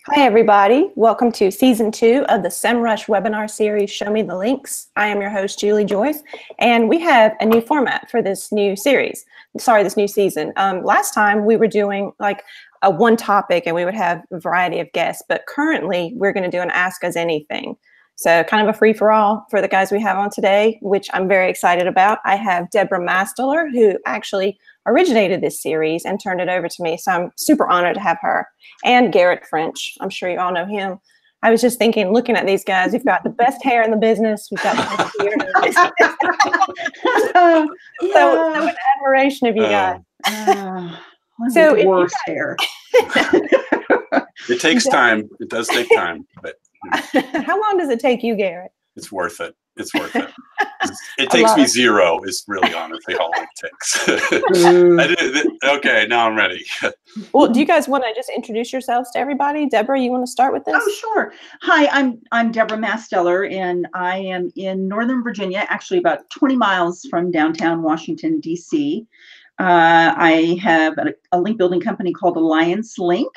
Hi, everybody. Welcome to Season 2 of the Semrush webinar series, Show Me the Links. I am your host, Julie Joyce, and we have a new format for this new series. This new season. Last time we were doing like a one topic and we would have a variety of guests, but currently we're going to do an Ask Us Anything. So kind of a free-for-all for the guys we have on today, which I'm very excited about. I have Debra Mastaler, who actually originated this series and turned it over to me. So I'm super honored to have her. And Garrett French. I'm sure you all know him. I was just thinking, looking at these guys, we've got the best hair in the business. We've got the best beard in the business. So an admiration of you guys. So the worst hair. It takes time. It does take time, but how long does it take you, Garrett? it's worth it. It's worth it. It takes me 0 is really honestly all it takes. Okay, now I'm ready. Well, do you guys want to just introduce yourselves to everybody? Debra, you want to start with this? Oh, sure. Hi, I'm Debra Mastaler, and I am in Northern Virginia, actually about 20 miles from downtown Washington, D.C. I have a link building company called Alliance Link.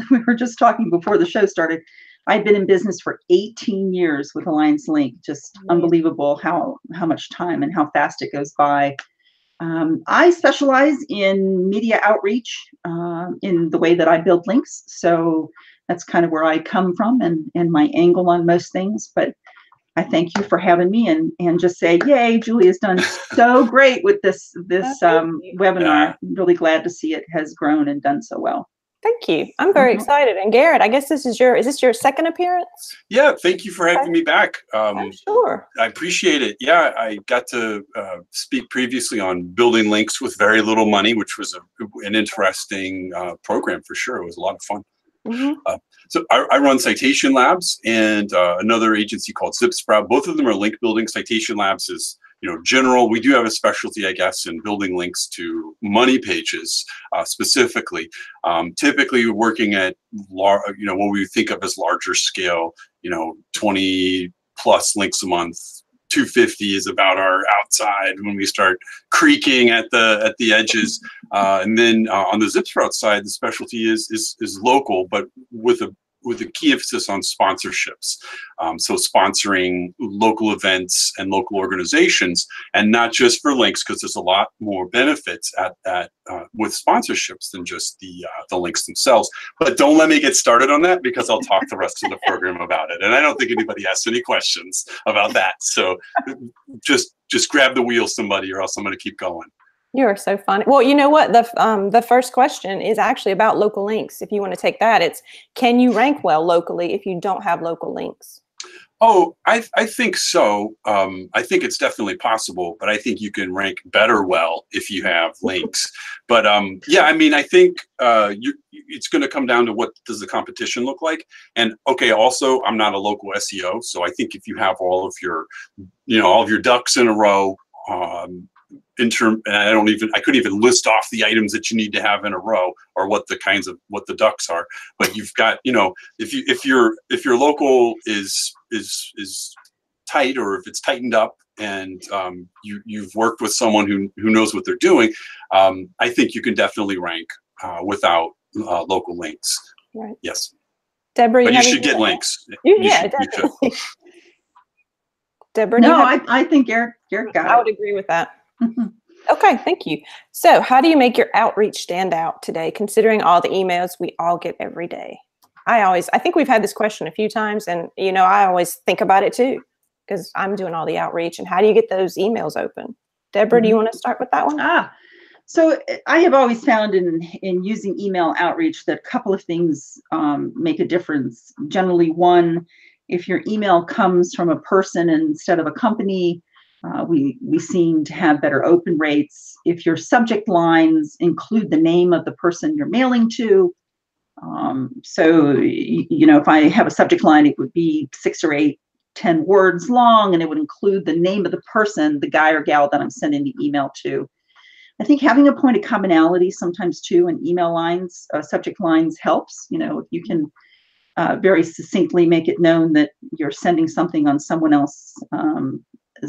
We were just talking before the show started. I've been in business for 18 years with Alliance Link. Just unbelievable how much time and how fast it goes by. I specialize in media outreach in the way that I build links. So that's kind of where I come from and my angle on most things. But I thank you for having me and just say, yay, Julie has done so great with this webinar. Yeah. I'm really glad to see it has grown and done so well. Thank you. I'm very excited. And Garrett, I guess is this your second appearance? Yeah, thank you for having me back. Sure. I appreciate it. Yeah, I got to speak previously on building links with very little money, which was an interesting program for sure. It was a lot of fun. Mm-hmm. So I run Citation Labs and another agency called ZipSprout. Both of them are link building. Citation Labs is general. We do have a specialty, I guess, in building links to money pages specifically. Typically working at what we think of as larger scale, 20 plus links a month. 250 is about our outside when we start creaking at the edges, and then on the ZipSprout side, the specialty is local, but with a key emphasis on sponsorships. So sponsoring local events and local organizations, and not just for links, because there's a lot more benefits with sponsorships than just the links themselves. But don't let me get started on that, because I'll talk the rest of the program about it. And I don't think anybody has any questions about that. So just grab the wheel, somebody, or else I'm going to keep going. You are so funny. Well, you know what? The first question is actually about local links. If you want to take that, it's, can you rank well locally if you don't have local links? Oh, I think so. I think it's definitely possible, but I think you can rank better well if you have links. But yeah, I mean, I think it's going to come down to what does the competition look like. And okay, also, I'm not a local SEO, so I think if you have all of your ducks in a row. And I couldn't even list off the items that you need to have in a row, or what the ducks are. But you've got, if your local is tight, or if it's tightened up, and you've worked with someone who knows what they're doing, I think you can definitely rank without local links. Right. Yes. Debra, but you should get links. Definitely. Debra, no, I think Garrett got it. I would agree with that. Okay, thank you. So how do you make your outreach stand out today, considering all the emails we all get every day? I think we've had this question a few times, and I always think about it too, because I'm doing all the outreach. And how do you get those emails open? Debra, do you want to start with that one? So I have always found in using email outreach that a couple of things make a difference. Generally, one, if your email comes from a person instead of a company, we seem to have better open rates. If your subject lines include the name of the person you're mailing to, so if I have a subject line, it would be 6 or 8, 10 words long, and it would include the name of the person, the guy or gal that I'm sending the email to. I think having a point of commonality sometimes too in email lines, subject lines helps. If you can very succinctly make it known that you're sending something on someone else's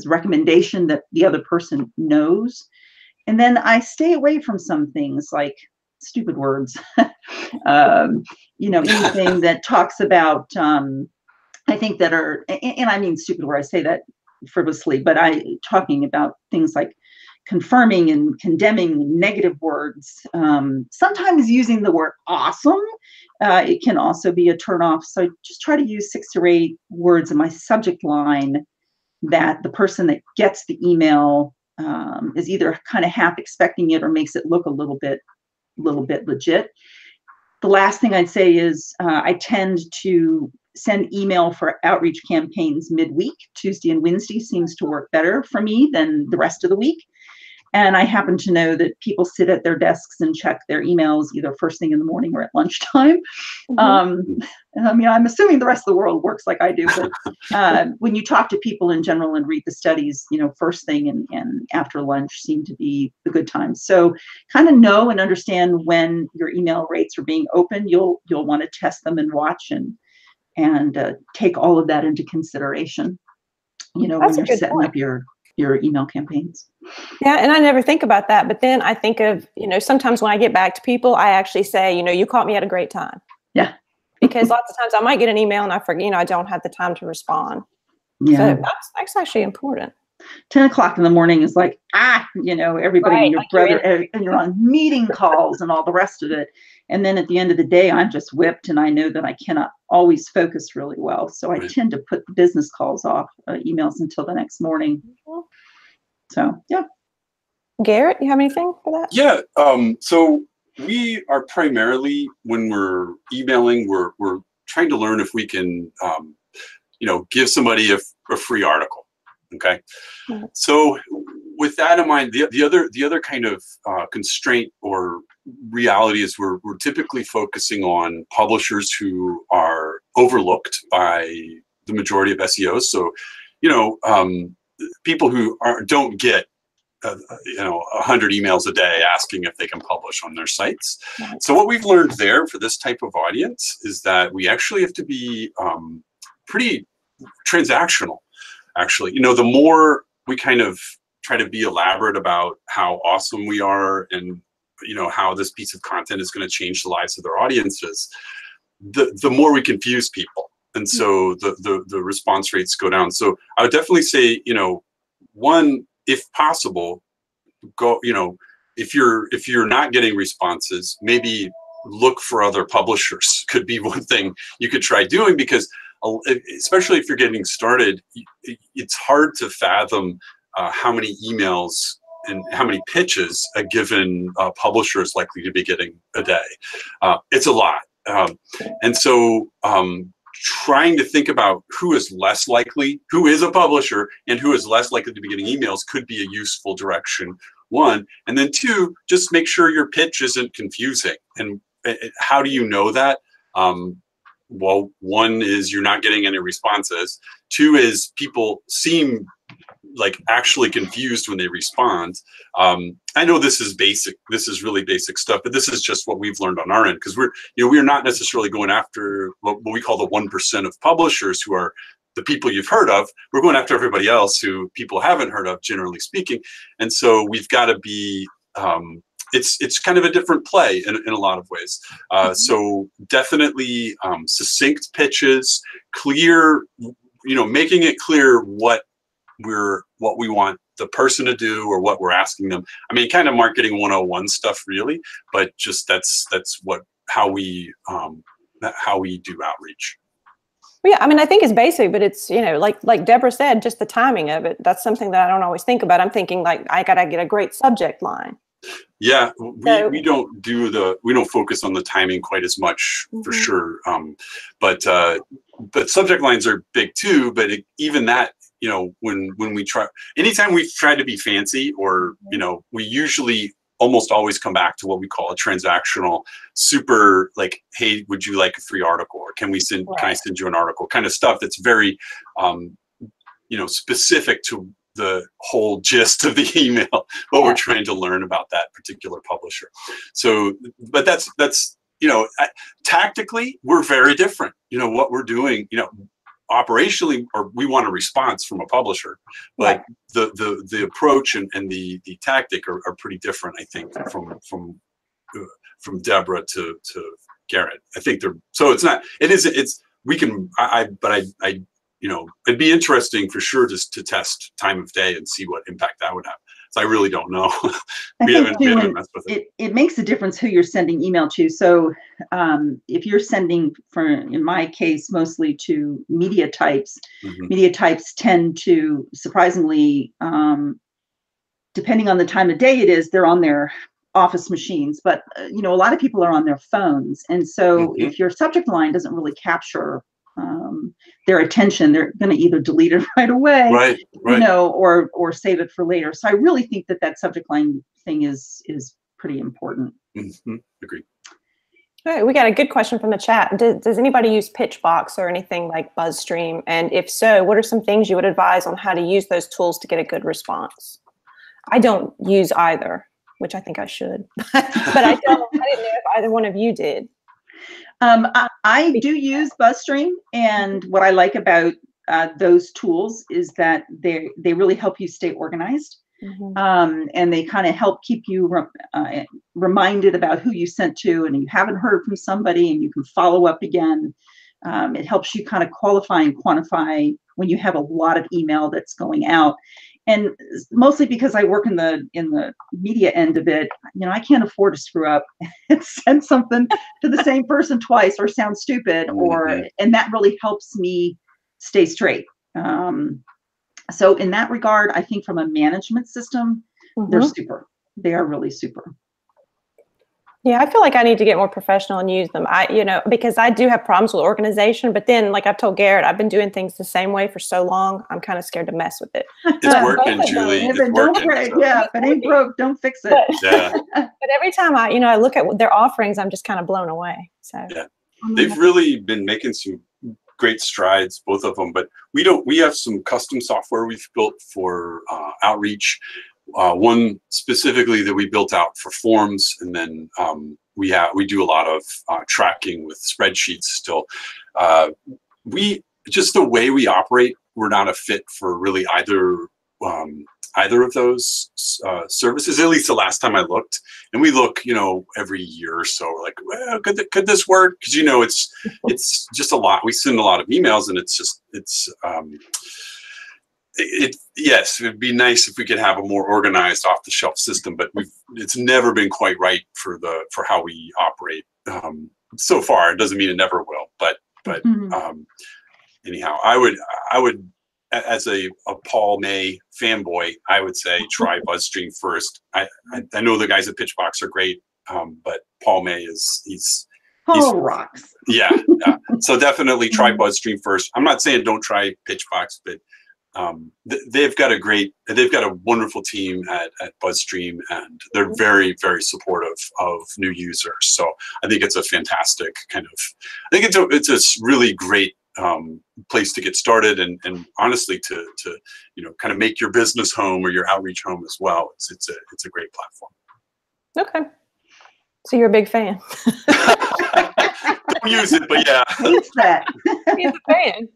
recommendation that the other person knows. And then I stay away from some things like stupid words. Anything that talks about, I think that are, and I mean stupid where I say that frivolously, but talking about things like confirming and condemning negative words, sometimes using the word awesome, it can also be a turnoff. So just try to use 6 to 8 words in my subject line that the person that gets the email is either kind of half expecting it or makes it look a little bit legit. The last thing I'd say is I tend to send email for outreach campaigns midweek. Tuesday and Wednesday seems to work better for me than the rest of the week. And I happen to know that people sit at their desks and check their emails either first thing in the morning or at lunchtime. I'm assuming the rest of the world works like I do, but when you talk to people in general and read the studies, first thing and after lunch seem to be the good times. So kind of know and understand when your email rates are being opened. You'll want to test them and watch and take all of that into consideration, when you're setting up your email campaigns. Yeah, and I never think about that. But then I think of, sometimes when I get back to people, I actually say, you caught me at a great time. Yeah. Because lots of times I might get an email and I forget, I don't have the time to respond. Yeah. So that's actually important. 10 o'clock in the morning is like, everybody and your brother, and you're on meeting calls and all the rest of it. And then at the end of the day, I'm just whipped and I know that I cannot always focus really well. So I tend to put the business calls off, emails until the next morning. So, yeah. Garrett, you have anything for that? Yeah. So we are primarily, when we're emailing, we're trying to learn if we can, give somebody a free article. Okay. So with that in mind, the other kind of constraint or reality is we're typically focusing on publishers who are overlooked by the majority of SEOs. So, people who don't get 100 emails a day asking if they can publish on their sites. So what we've learned there for this type of audience is that we actually have to be pretty transactional. Actually, the more we kind of try to be elaborate about how awesome we are and how this piece of content is going to change the lives of their audiences, the more we confuse people, and so the response rates go down. So I would definitely say, one, if possible, go, if you're not getting responses, maybe look for other publishers. Could be one thing you could try doing, because especially if you're getting started, it's hard to fathom how many emails and how many pitches a given publisher is likely to be getting a day. It's a lot. And so trying to think about who is a publisher and who is less likely to be getting emails could be a useful direction, one. And then two, just make sure your pitch isn't confusing. And how do you know that? Well, one is you're not getting any responses. Two is people seem like actually confused when they respond. I know this is basic. This is really basic stuff, but this is just what we've learned on our end, because we're not necessarily going after what we call the 1% of publishers who are the people you've heard of. We're going after everybody else who people haven't heard of, generally speaking. And so we've got to be, it's kind of a different play in a lot of ways. So definitely succinct pitches, clear, making it clear what we want the person to do or what we're asking them. I mean, kind of marketing 101 stuff, really, but just that's how we do outreach. Well, yeah, I mean, I think it's basic, but it's, like Debra said, just the timing of it. That's something that I don't always think about. I'm thinking like, I got to get a great subject line. Yeah, we don't focus on the timing quite as much, for sure. But subject lines are big too. But even that, when we try, anytime we've tried to be fancy, or we usually almost always come back to what we call a transactional, super, like, hey, would you like a free article, or can I send you an article, kind of stuff that's very specific to the whole gist of the email, what we're trying to learn about that particular publisher. So, but that's tactically, we're very different. What we're doing, operationally, or we want a response from a publisher, but the approach and the tactic are pretty different, I think, from from Debra to Garrett. I think they're, so it's not, we can, you know, it'd be interesting for sure just to test time of day and see what impact that would have. So I really don't know. we haven't messed with it. It makes a difference who you're sending email to. So if you're sending, in my case, mostly to media types, media types tend to, surprisingly, depending on the time of day it is, they're on their office machines, but you know, a lot of people are on their phones. And so if your subject line doesn't really capture their attention, they're going to either delete it right away, you know, or save it for later. So I really think that subject line thing is pretty important. Agreed. All right, we got a good question from the chat. Does anybody use Pitchbox or anything like Buzzstream? And if so, what are some things you would advise on how to use those tools to get a good response? I don't use either, which I think I should, but I didn't know if either one of you did. I do use Buzzstream, and what I like about those tools is that they really help you stay organized, and they kind of help keep you reminded about who you sent to, and you haven't heard from somebody, and you can follow up again. It helps you kind of qualify and quantify when you have a lot of email that's going out. And mostly because I work in the media end of it, you know, I can't afford to screw up and send something to the same person twice or sound stupid, and that really helps me stay straight. So in that regard, I think from a management system, they're super. They are really super. Yeah, I feel like I need to get more professional and use them. You know, because I do have problems with organization, but then, like I've told Garrett, I've been doing things the same way for so long, I'm kind of scared to mess with it. It's working, Julie. It's working. Yeah, if it ain't broke, don't fix it. But every time I look at their offerings, I'm just kind of blown away. So yeah, they've really been making some great strides, both of them. But we have some custom software we've built for outreach. One specifically that we built out for forms, and then we do a lot of tracking with spreadsheets still. Just the way we operate, we're not a fit for really either of those services, at least the last time I looked. And we look, you know, every year or so, we're like, well, could this work? Because, you know, it's just a lot. We send a lot of emails, and yes, it'd be nice if we could have a more organized off-the-shelf system, but it's never been quite right for how we operate so far. It doesn't mean it never will, but anyhow, I would as a Paul May fanboy, I would say try Buzzstream first. I know the guys at Pitchbox are great, but Paul May he's rocks. Yeah. So definitely try Buzzstream first. I'm not saying don't try Pitchbox, but they've got a wonderful team at Buzzstream, and they're very, very supportive of new users. So I think it's a fantastic I think it's a really great place to get started, and honestly to you know, kind of make your business home or your outreach home as well. It's a great platform. Okay, so you're a big fan. Don't use it, but yeah. Hates that. He's a fan.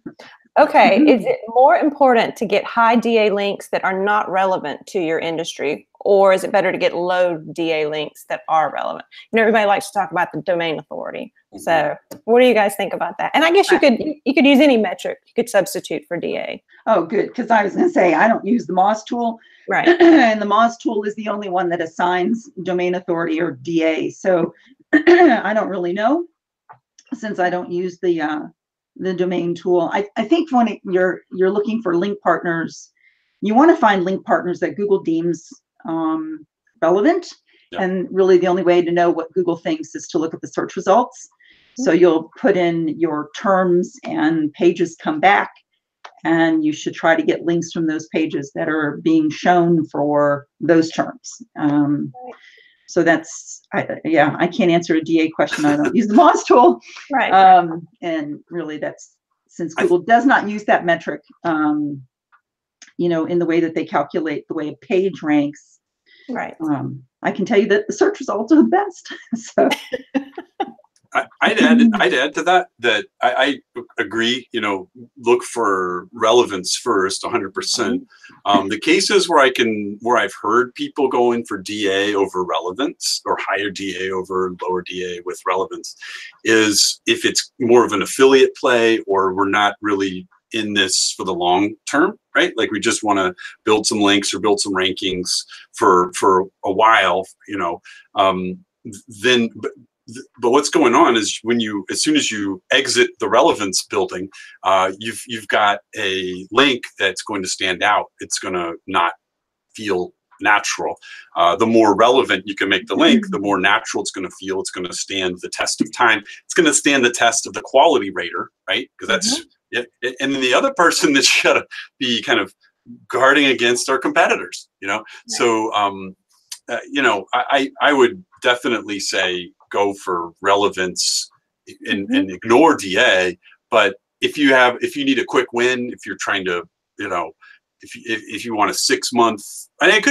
Okay, is it more important to get high DA links that are not relevant to your industry, or is it better to get low DA links that are relevant? You know, everybody likes to talk about the domain authority. So what do you guys think about that? And I guess you could use any metric you could substitute for DA. Oh, good, because I was going to say, I don't use the Moz tool. Right. And the Moz tool is the only one that assigns domain authority or DA. So I don't really know, since I don't use the domain tool. I think when you're looking for link partners, you want to find link partners that Google deems relevant. Yeah. And really the only way to know what Google thinks is to look at the search results. So you'll put in your terms, and pages come back, and you should try to get links from those pages that are being shown for those terms. So that's, I can't answer a DA question. I don't use the Moz tool. Right. And really that's, since Google does not use that metric, you know, in the way that they calculate the way a page ranks. Right. I can tell you that the search results are the best. So I'd add to that I agree. Look for relevance first, 100%. The cases where I've heard people go in for DA over relevance or higher DA over lower DA with relevance is if it's more of an affiliate play or we're not really in this for the long term, right? Like we just want to build some links or build some rankings for a while, then. But what's going on is as soon as you exit the relevance building, you've got a link that's going to stand out. It's going to not feel natural. The more relevant you can make the link, the more natural it's going to feel. It's going to stand the test of time. It's going to stand the test of the quality rater, right? Because that's it. And then the other person that you got to be kind of guarding against are competitors. Right. So I would definitely say go for relevance and ignore DA. But if you need a quick win, if you're trying to, if you want a 6 month, and it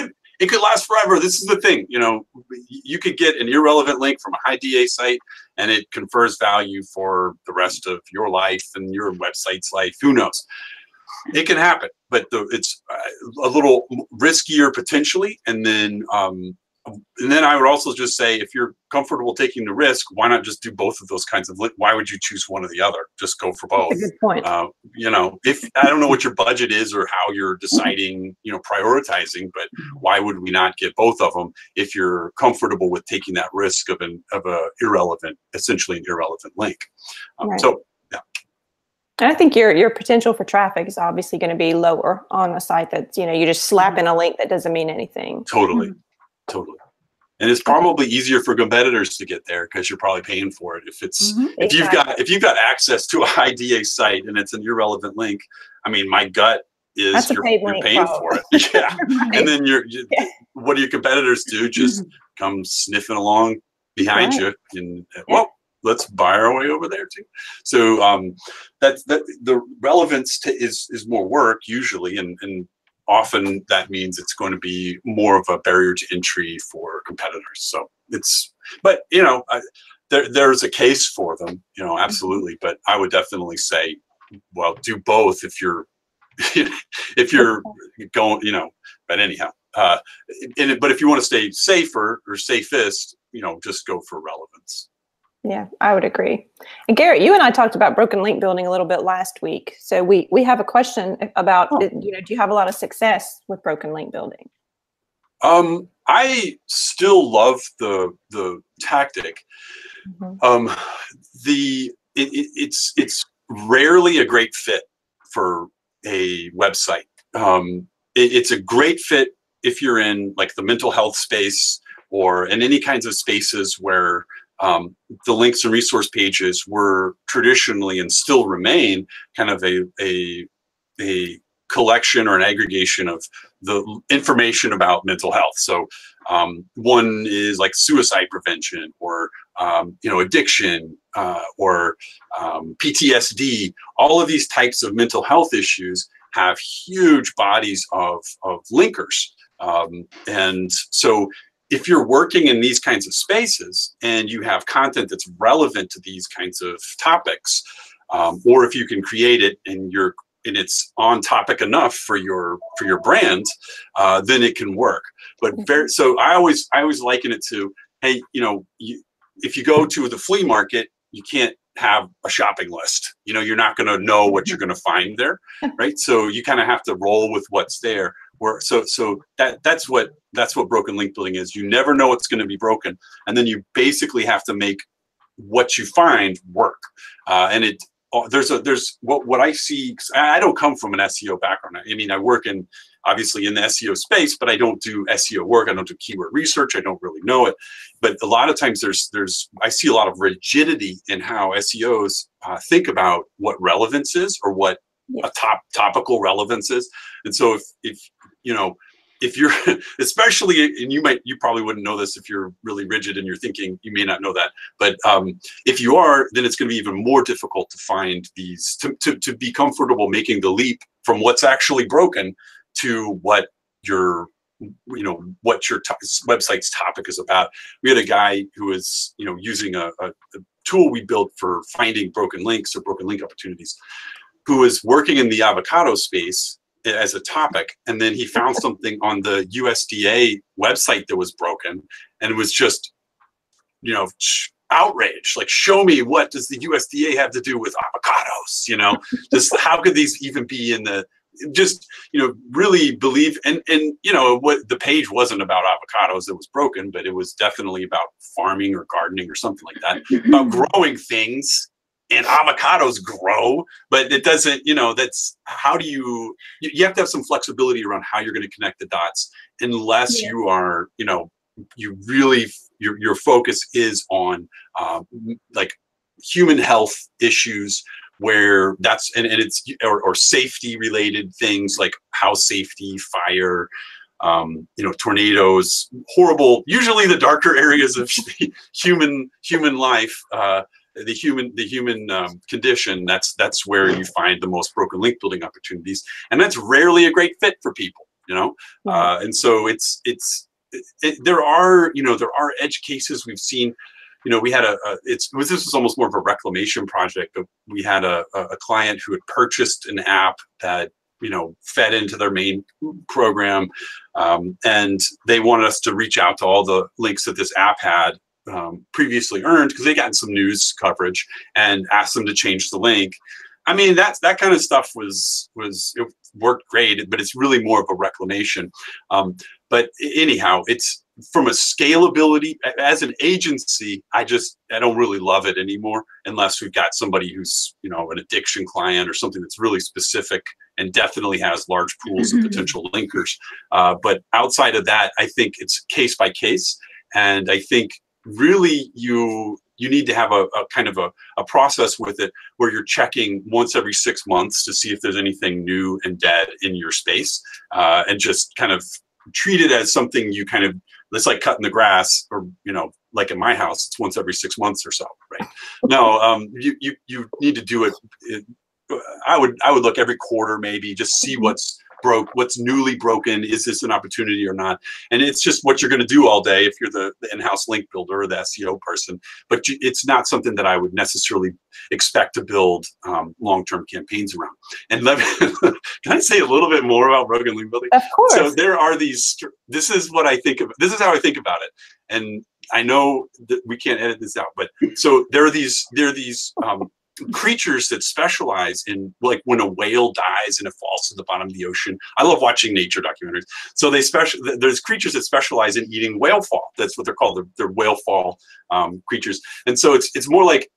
could last forever. This is the thing, you could get an irrelevant link from a high DA site and it confers value for the rest of your life and your website's life. Who knows? It can happen, but it's a little riskier potentially. And then I would also just say, if you're comfortable taking the risk, why not just do both of those kinds of why would you choose one or the other? Just go for both. That's a good point. If I don't know what your budget is or how you're deciding, prioritizing, but why would we not get both of them if you're comfortable with taking that risk of essentially an irrelevant link? Right. So, yeah. And I think your potential for traffic is obviously going to be lower on a site that's, you just slap in a link that doesn't mean anything. Totally. And it's probably easier for competitors to get there because you're probably paying for it. If you've got access to a high DA site and it's an irrelevant link, I mean, my gut is you're paying for it. Yeah. Right. And then what do your competitors do? Just come sniffing along behind you and let's buy our way over there too. So that the relevance is more work usually, and often that means it's going to be more of a barrier to entry for competitors. So there's a case for them, absolutely. But I would definitely say, well, do both if you're going, but anyhow, but if you want to stay safer or safest, just go for relevance. Yeah, I would agree. And Garrett, you and I talked about broken link building a little bit last week. So we have a question about, do you have a lot of success with broken link building? I still love the tactic. It's rarely a great fit for a website. It's a great fit if you're in like the mental health space or in any kinds of spaces where the links and resource pages were traditionally and still remain kind of a collection or an aggregation of the information about mental health. So one is like suicide prevention or addiction or PTSD. All of these types of mental health issues have huge bodies of linkers. And so if you're working in these kinds of spaces and you have content that's relevant to these kinds of topics, or if you can create it and it's on topic enough for your brand, then it can work. But so I always liken it to, hey, if you go to the flea market, you can't have a shopping list. You're not going to know what you're going to find there, right? So you kind of have to roll with what's there. So that's what broken link building is. You never know what's going to be broken, and then you basically have to make what you find work. And there's what I see. I don't come from an SEO background. I mean, I work obviously in the SEO space, but I don't do SEO work. I don't do keyword research. I don't really know it. But a lot of times I see a lot of rigidity in how SEOs think about what relevance is or what a topical relevance is. And so if you're especially, and you probably wouldn't know this if you're really rigid in your thinking, you may not know that, but if you are, then it's going to be even more difficult to find these, to be comfortable making the leap from what's actually broken to what your website's topic is about. We had a guy who was using a tool we built for finding broken links or broken link opportunities, who was working in the avocado space as a topic, and then he found something on the USDA website that was broken, and it was just, you know, outrage. Like, show me, what does the USDA have to do with avocados? You know, just how could these even be in the, just, you know, really believe, and you know, what the page wasn't about avocados that was broken, but it was definitely about farming or gardening or something like that, about growing things. And avocados grow, but it doesn't, you know, that's, how do you have to have some flexibility around how you're going to connect the dots, unless you are, you know, you really, your focus is on like human health issues, where that's, and it's, or safety related things like house safety, fire, you know, tornadoes, horrible, usually the darker areas of human life, the human condition. That's where you find the most broken link building opportunities, and that's rarely a great fit for people, you know. And so there are edge cases we've seen. You know, we had this was almost more of a reclamation project, but we had a client who had purchased an app that, you know, fed into their main program, and they wanted us to reach out to all the links that this app had previously earned, because they gotten some news coverage, and asked them to change the link. I mean, that kind of stuff it worked great, but it's really more of a reclamation. But anyhow, it's from a scalability as an agency, I don't really love it anymore, unless we've got somebody who's, you know, an addiction client or something that's really specific and definitely has large pools of potential linkers. But outside of that, I think it's case by case, and I think really you need to have a kind of a process with it, where you're checking once every 6 months to see if there's anything new and dead in your space, and just kind of treat it as something you kind of, it's like cutting the grass, or, you know, like in my house, it's once every 6 months or so, right? No, you need to do it. I would look every quarter, maybe, just see what's newly broken. Is this an opportunity or not? And it's just what you're going to do all day if you're the in-house link builder or the SEO person. But it's not something that I would necessarily expect to build long-term campaigns around. And can I say a little bit more about broken link building? Of course. So there are these. This is what I think of. This is how I think about it. And I know that we can't edit this out, but so there are these creatures that specialize in, like, when a whale dies and it falls to the bottom of the ocean. I love watching nature documentaries. So there's creatures that specialize in eating whale fall. That's what they're called. They're whale fall creatures. And so it's more like,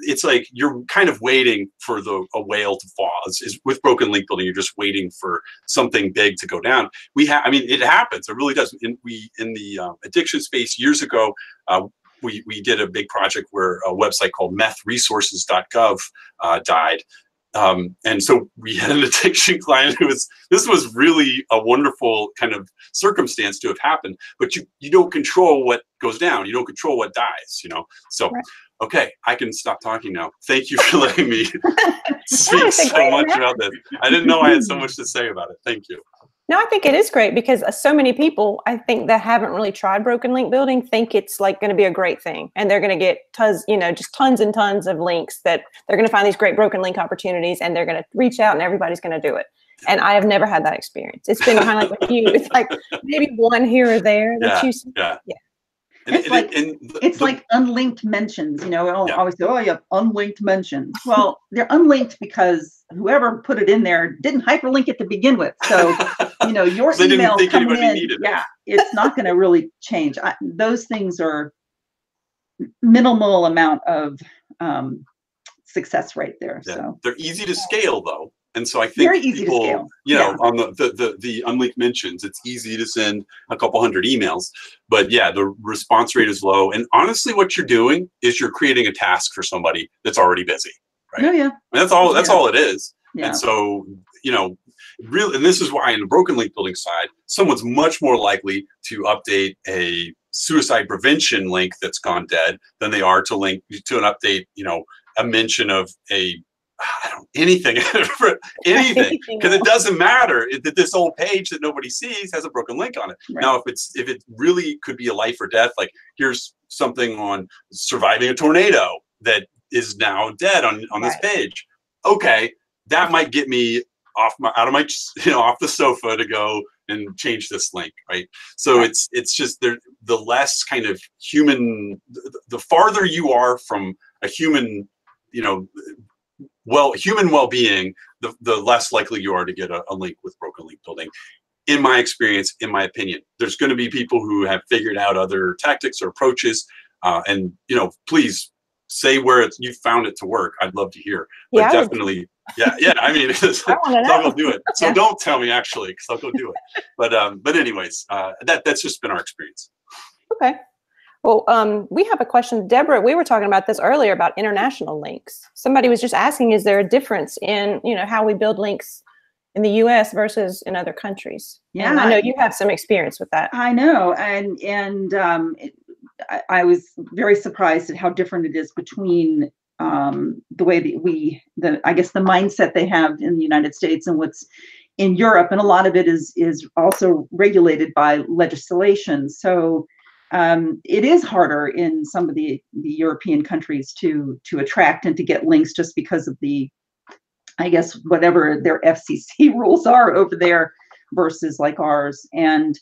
it's like you're kind of waiting for a whale to fall. It's with broken link building, you're just waiting for something big to go down. I mean, it happens. It really does. In the addiction space years ago, we did a big project where a website called methresources.gov died. And so we had an addiction client this was really a wonderful kind of circumstance to have happened, but you don't control what goes down. You don't control what dies, you know? So, right. Okay, I can stop talking now. Thank you for letting me speak so much about this. I didn't know I had so much to say about it. Thank you. No, I think it is great, because so many people, I think, that haven't really tried broken link building think it's like going to be a great thing, and they're going to get tons and tons of links, that they're going to find these great broken link opportunities, and they're going to reach out and everybody's going to do it. And I have never had that experience. It's been kind of like with you. It's like maybe one here or there that you see. Yeah. It's like unlinked mentions, you know. I always say, oh, you have unlinked mentions. Well, they're unlinked because whoever put it in there didn't hyperlink it to begin with. So, you know, your email coming in, it's not going to really change. Those things are minimal amount of success rate there. Yeah. So they're easy to scale, though. And so I think people, you know, on the unlinked mentions, it's easy to send a couple hundred emails, but yeah, the response rate is low. And honestly, what you're doing is you're creating a task for somebody that's already busy, right? Oh, yeah. And that's all it is. Yeah. And so, you know, really, and this is why in the broken link building side, someone's much more likely to update a suicide prevention link that's gone dead than they are to link to an update, you know, a mention of anything, because it doesn't matter that this old page that nobody sees has a broken link on it. Right. Now, if it really could be a life or death, like here's something on surviving a tornado, that is now dead on this page. Okay, that might get me off the sofa to go and change this link, right? So it's just the less kind of human, the farther you are from a human, human well-being, the less likely you are to get a link with broken link building. In my experience, in my opinion, there's going to be people who have figured out other tactics or approaches, and please say where you found it to work. I'd love to hear. But definitely, yeah. I mean, I'll go do it. So don't tell me actually, because I'll go do it. But anyways, that's just been our experience. Okay. Well, we have a question, Deborah. We were talking about this earlier about international links. Somebody was just asking, is there a difference in how we build links in the U.S. versus in other countries? Yeah, and I know you have some experience with that. I know, and I was very surprised at how different it is between the way that I guess the mindset they have in the United States and what's in Europe, and a lot of it is also regulated by legislation. So it is harder in some of the European countries to attract and to get links just because of I guess whatever their FCC rules are over there versus like ours. And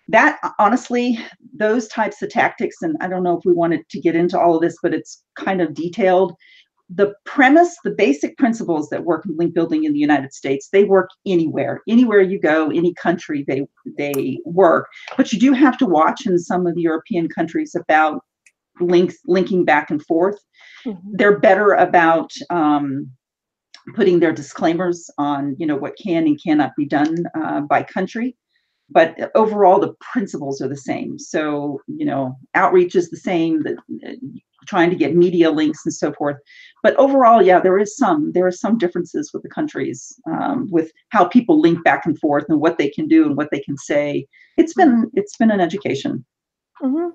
that, honestly, those types of tactics, and I don't know if we wanted to get into all of this, but it's kind of detailed. The premise, the basic principles that work in link building in the United States, they work anywhere you go, any country they work. But you do have to watch in some of the European countries about linking back and forth. Mm-hmm. They're better about putting their disclaimers on, what can and cannot be done by country. But overall, the principles are the same. So, outreach is the same, trying to get media links and so forth. But overall, yeah, there are some differences with the countries, with how people link back and forth and what they can do and what they can say. It's been an education. Mm-hmm.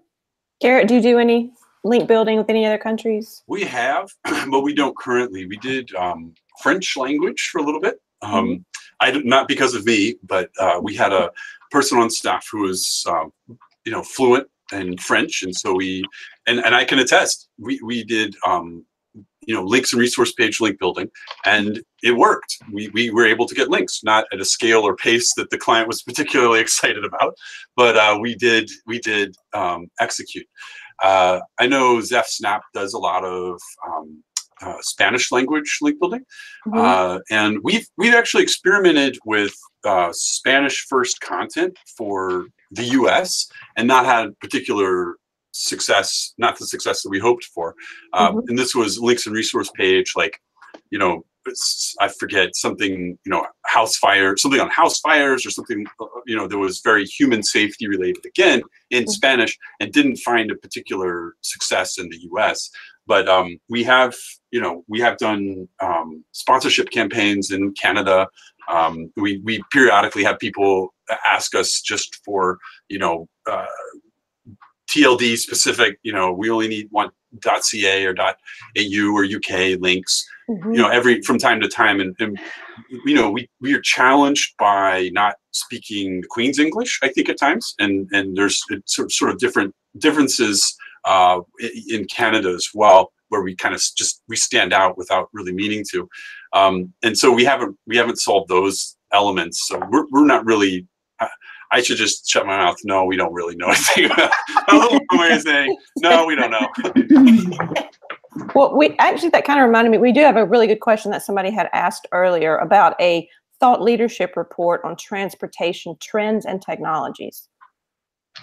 Garrett, do you do any link building with any other countries? We have, but we don't currently. We did French language for a little bit. Not because of me, but we had a person on staff who was, fluent in French, and so and I can attest, we did, links and resource page link building, and it worked. We were able to get links, not at a scale or pace that the client was particularly excited about, but we did execute. I know Zeph Snap does a lot of Spanish language link building, and we've actually experimented with Spanish first content for the US and not had particular success, not the success that we hoped for. And this was links and resource page, like, I forget something, house fire, something on house fires or something, that was very human safety related, again, in Spanish, and didn't find a particular success in the US. But we have done sponsorship campaigns in Canada. We periodically have people ask us just for, TLD specific, we only want .ca or .au or UK links, from time to time. And we are challenged by not speaking the Queen's English, I think, at times. And there's sort of differences in Canada as well, where we kind of we stand out without really meaning to. And so we haven't solved those elements. So we're not really, I should just shut my mouth. No, we don't really know anything about a little way of saying, no, we don't know. Well, that kind of reminded me, we do have a really good question that somebody had asked earlier about a thought leadership report on transportation trends and technologies.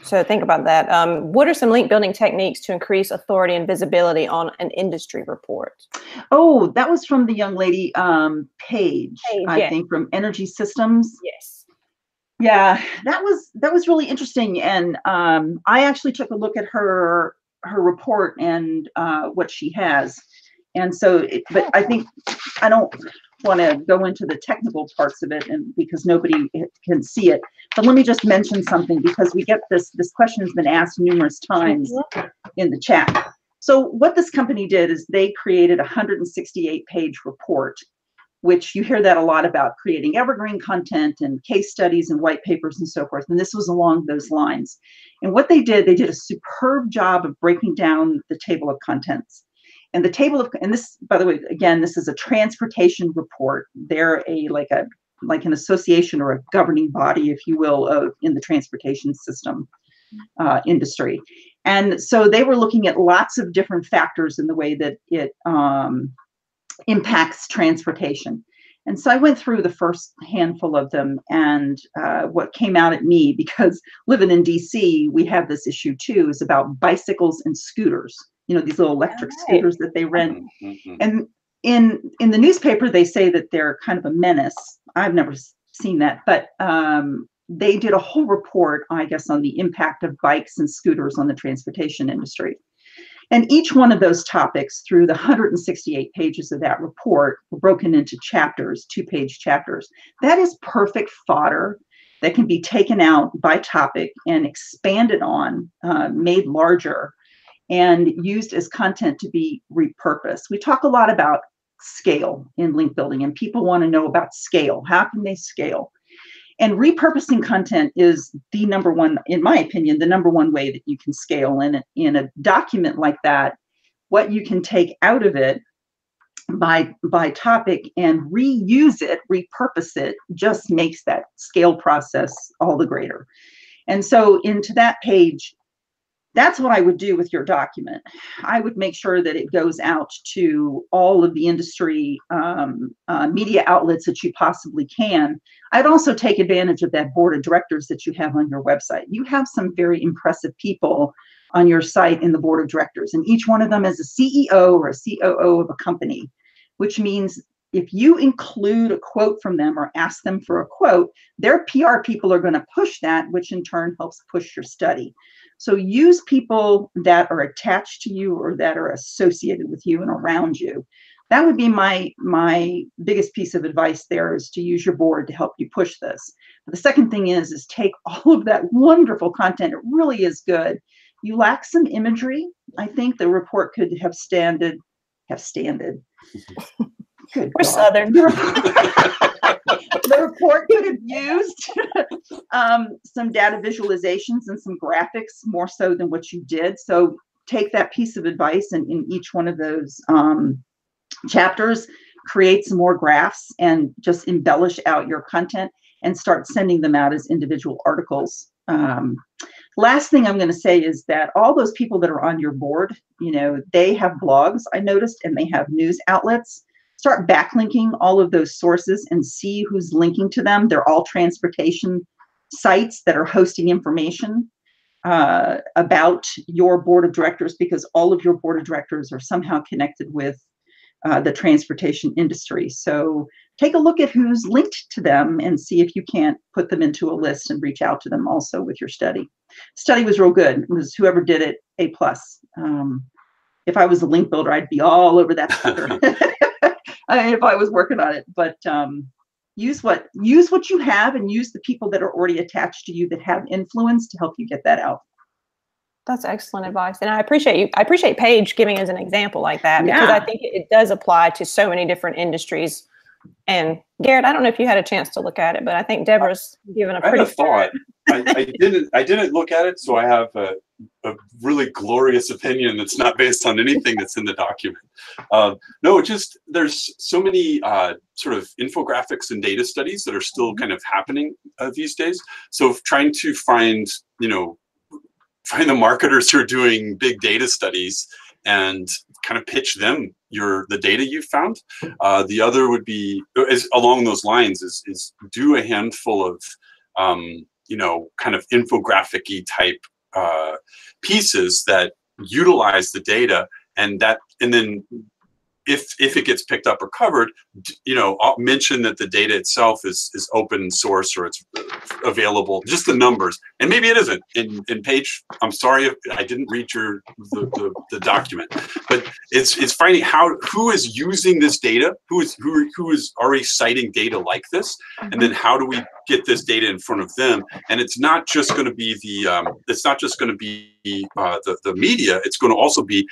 So think about that. What are some link building techniques to increase authority and visibility on an industry report? Oh, that was from the young lady, Paige, I think, from Energy Systems. Yes. Yeah, that was really interesting. And I actually took a look at her report and what she has. And so, but I think I don't want to go into the technical parts of it, and because nobody can see it. But let me just mention something, because we get this question has been asked numerous times in the chat. So what this company did is they created a 168-page report, which you hear that a lot about, creating evergreen content and case studies and white papers and so forth. And this was along those lines. And what they did a superb job of breaking down the table of contents. And the table of, and this, by the way, again, this is a transportation report. They're like an association or a governing body, if you will, in the transportation system industry. And so they were looking at lots of different factors in the way that it impacts transportation. And so I went through the first handful of them, and what came out at me, because living in DC, we have this issue too, is about bicycles and scooters, you know, these little electric scooters that they rent. And in the newspaper, they say that they're kind of a menace. I've never seen that, but they did a whole report, I guess, on the impact of bikes and scooters on the transportation industry. And each one of those topics, through the 168 pages of that report, were broken into chapters, 2-page chapters. That is perfect fodder that can be taken out by topic and expanded on, made larger, and used as content to be repurposed. We talk a lot about scale in link building, and people want to know about scale. How can they scale? And repurposing content is the number one, in my opinion, the number one way that you can scale in a document like that. What you can take out of it by topic and reuse it, repurpose it, just makes that scale process all the greater. And so into that page, that's what I would do with your document. I would make sure that it goes out to all of the industry media outlets that you possibly can. I'd also take advantage of that board of directors that you have on your website. You have some very impressive people on your site in the board of directors, and each one of them is a CEO or a COO of a company, which means if you include a quote from them or ask them for a quote, their PR people are going to push that, which in turn helps push your study. So use people that are attached to you or that are associated with you and around you. That would be my biggest piece of advice there, is to use your board to help you push this. But the second thing is take all of that wonderful content. It really is good. You lack some imagery. I think the report could have standed. Good We're God. Southern. The report could have used some data visualizations and some graphics more so than what you did. So take that piece of advice, and in each one of those chapters, create some more graphs and just embellish out your content and start sending them out as individual articles. Last thing I'm going to say is that all those people that are on your board, you know, they have blogs, I noticed, and they have news outlets. Start backlinking all of those sources and see who's linking to them. They're all transportation sites that are hosting information about your board of directors, because all of your board of directors are somehow connected with the transportation industry. So take a look at who's linked to them and see if you can't put them into a list and reach out to them also with your study. Study was real good. It was whoever did it, A+. If I was a link builder, I'd be all over that sucker. If I was working on it. But use what you have, and use the people that are already attached to you that have influence to help you get that out. That's excellent advice. And I appreciate Paige giving us an example like that, because I think it does apply to so many different industries. And Garrett, I don't know if you had a chance to look at it, but I think Debra's given a pretty thought. I didn't look at it, so I have a really glorious opinion that's not based on anything that's in the document. No, just there's so many sort of infographics and data studies that are still kind of happening these days. So trying to find the marketers who are doing big data studies and kind of pitch them the data you found. The other would be, along those lines, is do a handful of kind of infographic-y type pieces that utilize the data, and then if it gets picked up or covered, I'll mention that the data itself is open source, or it's available, just the numbers. And maybe it isn't. In Paige, I'm sorry if I didn't read the document, but it's finding who is using this data, who is already citing data like this, and then how do we get this data in front of them. And it's not just going to be the media. It's going to also be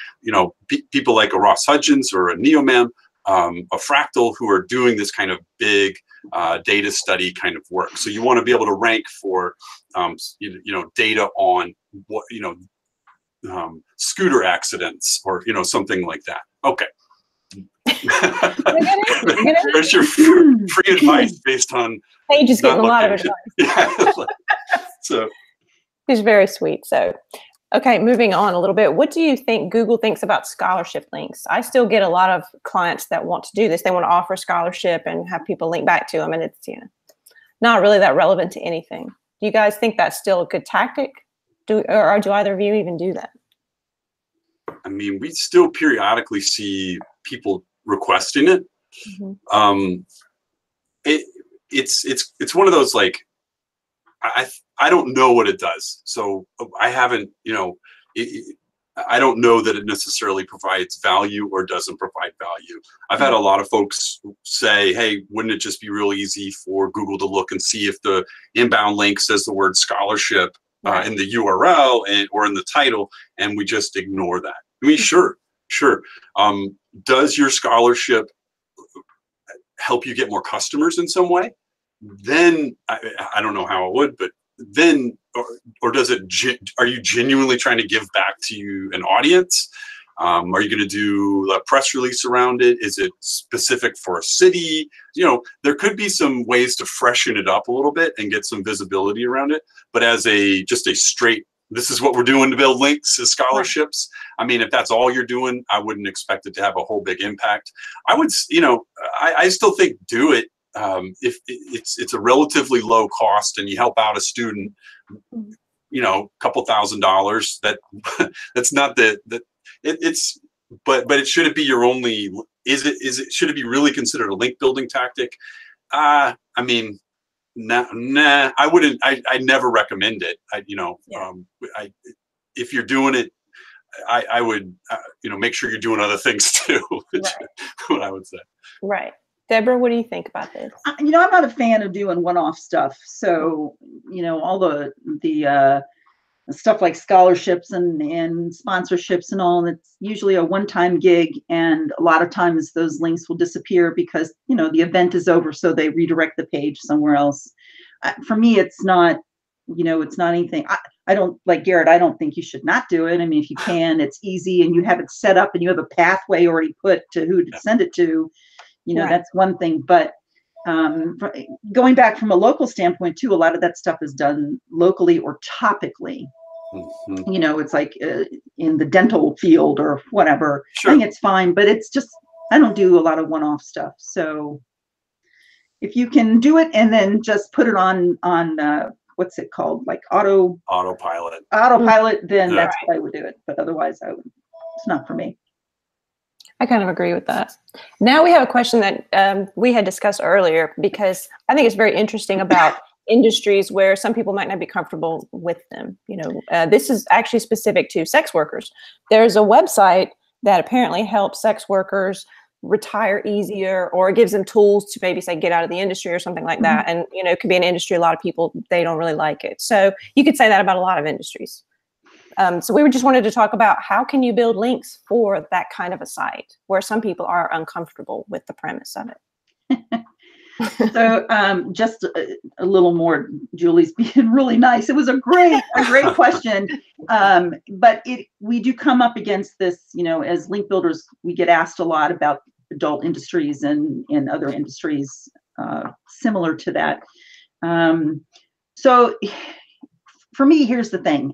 people like a Ross Hudgens or a Neoman, a Fractal, who are doing this kind of big data study kind of work. So you want to be able to rank for data on what scooter accidents or, something like that. Okay. There's your free advice based on Paige is getting a lot of advice. Yeah. So he's very sweet. So, okay, moving on a little bit. What do you think Google thinks about scholarship links? I still get a lot of clients that want to do this. They want to offer scholarship and have people link back to them, and it's not really that relevant to anything. Do you guys think that's still a good tactic? Or do either of you even do that? I mean, we still periodically see people requesting it. Mm-hmm. It's one of those, like, I don't know what it does, so I haven't, I don't know that it necessarily provides value or doesn't provide value. I've had a lot of folks say, hey, wouldn't it just be real easy for Google to look and see if the inbound link says the word scholarship in the URL or in the title, and we just ignore that. I mean, sure. Does your scholarship help you get more customers in some way? Then I don't know how it would, but then, or does it, are you genuinely trying to give back to an audience? Are you going to do a press release around it? Is it specific for a city? There could be some ways to freshen it up a little bit and get some visibility around it. But as just a straight, this is what we're doing to build links as scholarships. I mean, if that's all you're doing, I wouldn't expect it to have a whole big impact. I would, I still think do it. If it's a relatively low cost and you help out a student, a couple $1,000, that's not but it shouldn't be your only, should it be really considered a link building tactic? I mean, nah, I wouldn't, I never recommend it. If you're doing it, I would, make sure you're doing other things too, which is what I would say. Right. Debra, what do you think about this? I'm not a fan of doing one-off stuff. So, all the stuff like scholarships and sponsorships and all, it's usually a one-time gig. And a lot of times those links will disappear because, the event is over. So they redirect the page somewhere else. For me, it's not, it's not anything. I don't, like Garrett, I don't think you should not do it. I mean, if you can, it's easy and you have it set up and you have a pathway already put to who to send it to. That's one thing, but going back from a local standpoint too, a lot of that stuff is done locally or topically. Mm-hmm. It's like in the dental field or whatever. Sure. I think it's fine, but it's just, I don't do a lot of one-off stuff. So if you can do it and then just put it on what's it called? Like autopilot, then that's how I would do it. But otherwise it's not for me. I kind of agree with that. Now we have a question that we had discussed earlier, because I think it's very interesting about industries where some people might not be comfortable with them. This is actually specific to sex workers. There's a website that apparently helps sex workers retire easier, or gives them tools to maybe say get out of the industry or something like that. And, it could be an industry, a lot of people, they don't really like it. So you could say that about a lot of industries. So we just wanted to talk about how can you build links for that kind of a site where some people are uncomfortable with the premise of it. So just a little more, Julie's being really nice. It was a great question. But we do come up against this, as link builders, we get asked a lot about adult industries and other industries similar to that. So for me, here's the thing.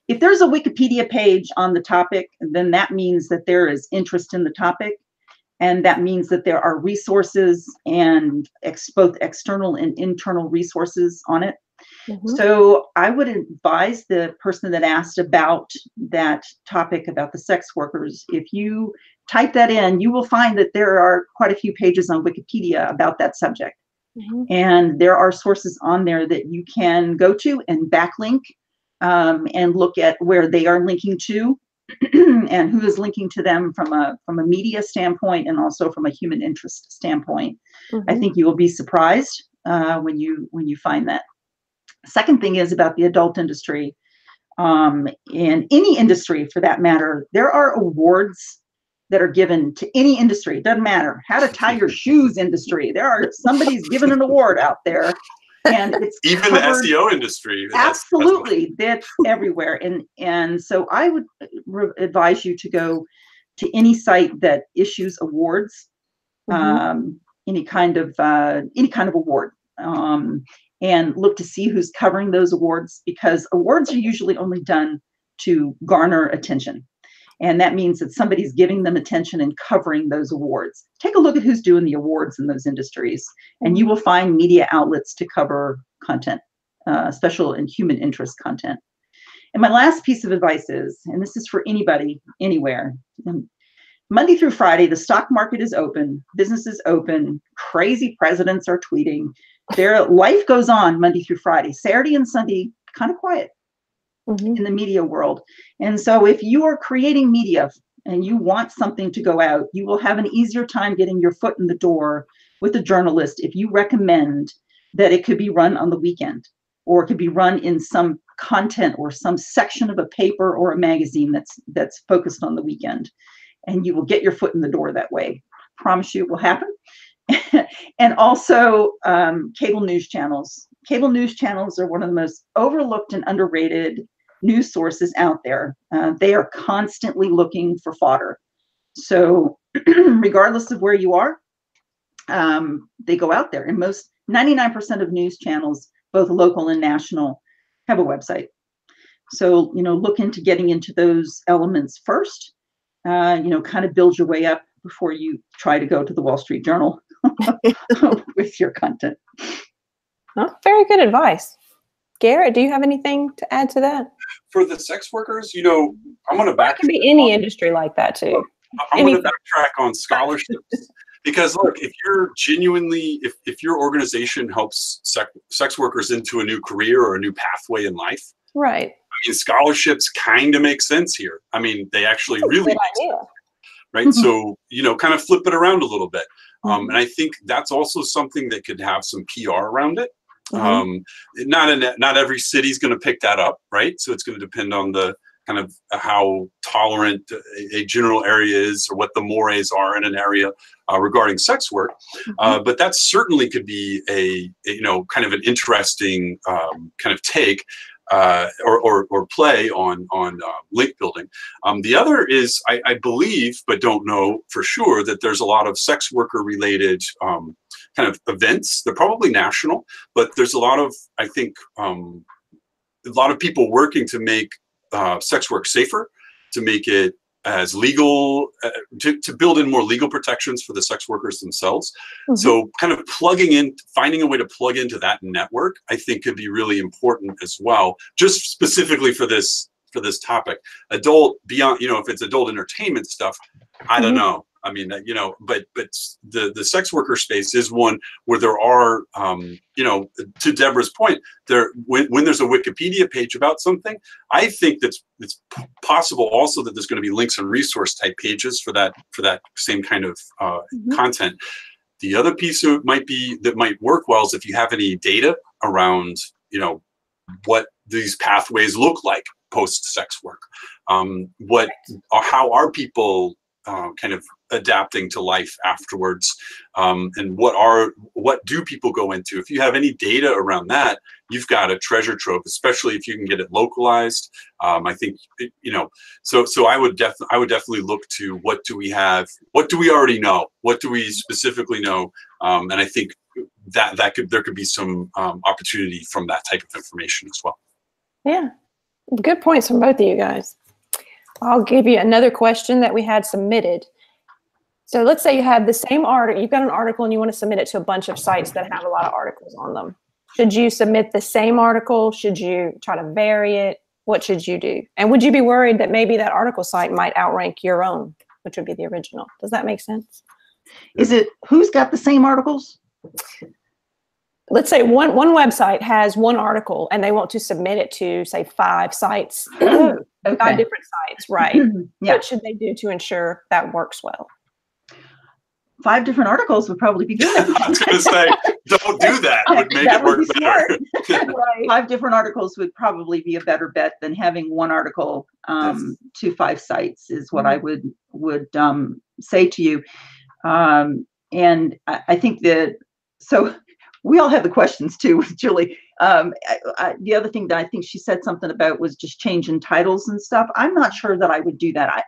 If there's a Wikipedia page on the topic, then that means that there is interest in the topic. And that means that there are resources and both external and internal resources on it. Mm-hmm. So I would advise the person that asked about that topic about the sex workers, if you type that in, you will find that there are quite a few pages on Wikipedia about that subject. Mm-hmm. And there are sources on there that you can go to and backlink and look at where they are linking to and who is linking to them from a media standpoint and also from a human interest standpoint. Mm-hmm. I think you will be surprised when you find that. Second thing is about the adult industry. In any industry for that matter, there are awards that are given to any industry. It doesn't matter. How to tie your shoes industry. Somebody's given an award out there. And it's even the SEO industry. Absolutely, that's everywhere. And so I would advise you to go to any site that issues awards, any kind of award, and look to see who's covering those awards, because awards are usually only done to garner attention. And that means that somebody's giving them attention and covering those awards. Take a look at who's doing the awards in those industries, and you will find media outlets to cover content, special and human interest content. And my last piece of advice is, and this is for anybody, anywhere, Monday through Friday, the stock market is open, business is open, crazy presidents are tweeting. Their life goes on Monday through Friday. Saturday and Sunday, kind of quiet in the media world. And so if you are creating media and you want something to go out, you will have an easier time getting your foot in the door with a journalist if you recommend that it could be run on the weekend, or it could be run in some content or some section of a paper or a magazine that's focused on the weekend. And you will get your foot in the door that way. Promise you it will happen. And also cable news channels. Cable news channels are one of the most overlooked and underrated news sources out there. They are constantly looking for fodder. So regardless of where you are, they go out there. And 99% of news channels, both local and national, have a website. So, look into getting into those elements first, kind of build your way up before you try to go to the Wall Street Journal with your content. Oh, very good advice. Garrett, do you have anything to add to that? For the sex workers, I'm going to backtrack. It can be any industry like that too. I'm going to backtrack on scholarships. Because look, if you're genuinely, if your organization helps sex workers into a new career or a new pathway in life, right? I mean, scholarships kind of make sense here. I mean, they actually really make sense, right? So, kind of flip it around a little bit. And I think that's also something that could have some PR around it. Not every city's going to pick that up, right? So it's going to depend on the kind of how tolerant a general area is, or what the mores are in an area regarding sex work. But that certainly could be a kind of an interesting kind of take or play on link building. The other is, I believe, but don't know for sure, that there's a lot of sex worker related kind of events. They're probably national, but there's a lot of, I think, a lot of people working to make sex work safer, to make it as legal, to build in more legal protections for the sex workers themselves. So kind of finding a way to plug into that network, I think could be really important as well, just specifically for this topic. Adult, beyond, if it's adult entertainment stuff, I don't know. I mean, but the sex worker space is one where there are, to Debra's point, when there's a Wikipedia page about something, I think it's possible also that there's going to be links and resource type pages for that same kind of content. The other piece that might work well is if you have any data around, what these pathways look like post sex work. How are people kind of adapting to life afterwards, and what do people go into? If you have any data around that, you've got a treasure trove, especially if you can get it localized. I think so I would definitely look to what do we have, what do we already know, what do we specifically know, and I think there could be some opportunity from that type of information as well. Yeah, good points from both of you guys. I'll give you another question that we had submitted. So let's say you have the same article, you've got an article and you want to submit it to a bunch of sites that have a lot of articles on them. Should you submit the same article? Should you try to vary it? What should you do? And would you be worried that maybe that article site might outrank your own, which would be the original? Does that make sense? Is it who's got the same articles? Let's say one website has one article and they want to submit it to, say, 5 sites, 5 different sites, right? Yeah. What should they do to ensure that works well? 5 different articles would probably be good. I was going to say, don't do that. Would make it work better. Right. 5 different articles would probably be a better bet than having one article to 5 sites, is what I would say to you. And I think that, so we all have the questions too with Julie. The other thing that I think she said something about was just changing titles and stuff. I'm not sure that I would do that.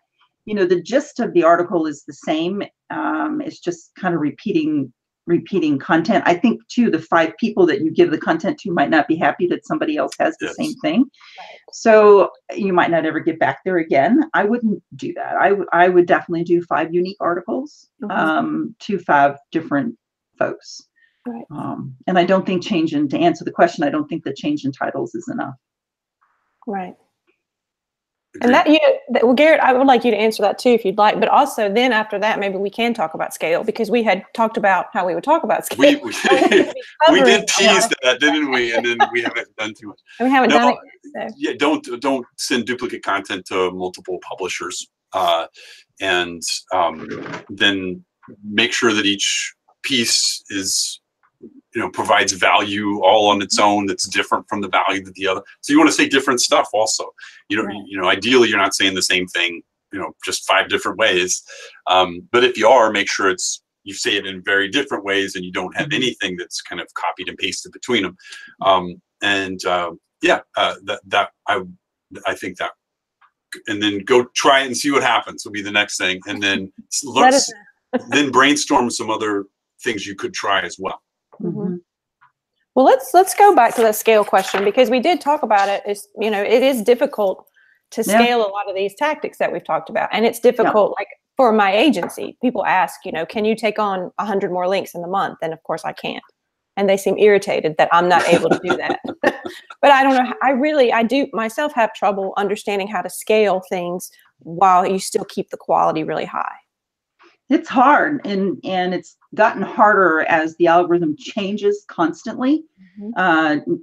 The gist of the article is the same. It's just kind of repeating content. I think too, the 5 people that you give the content to might not be happy that somebody else has the same thing. So you might not ever get back there again. I wouldn't do that. I would definitely do 5 unique articles to 5 different folks. Right. And I don't think to answer the question, I don't think that change in titles is enough. Right. And well, Garrett, I would like you to answer that too, if you'd like. But also, then after that, maybe we can talk about scale, because we had talked about how we would talk about scale. We did tease that, didn't we? And then we haven't done too much. And we haven't done it. So. Yeah, don't send duplicate content to multiple publishers, and then make sure that each piece is, provides value all on its own that's different from the value that the other. So you want to say different stuff also. Ideally you're not saying the same thing, just 5 different ways. But if you are, make sure you say it in very different ways and you don't have anything that's kind of copied and pasted between them. I think that, and then go try it and see what happens will be the next thing. And then then brainstorm some other things you could try as well. Mm-hmm. Well, let's go back to the scale question, because we did talk about it. It is difficult to scale a lot of these tactics that we've talked about, and it's difficult. Like for my agency, people ask, can you take on 100 more links in the month? And of course, I can't, and they seem irritated that I'm not able to do that. But I don't know. I do myself have trouble understanding how to scale things while you still keep the quality really high. It's hard, and it's gotten harder as the algorithm changes constantly,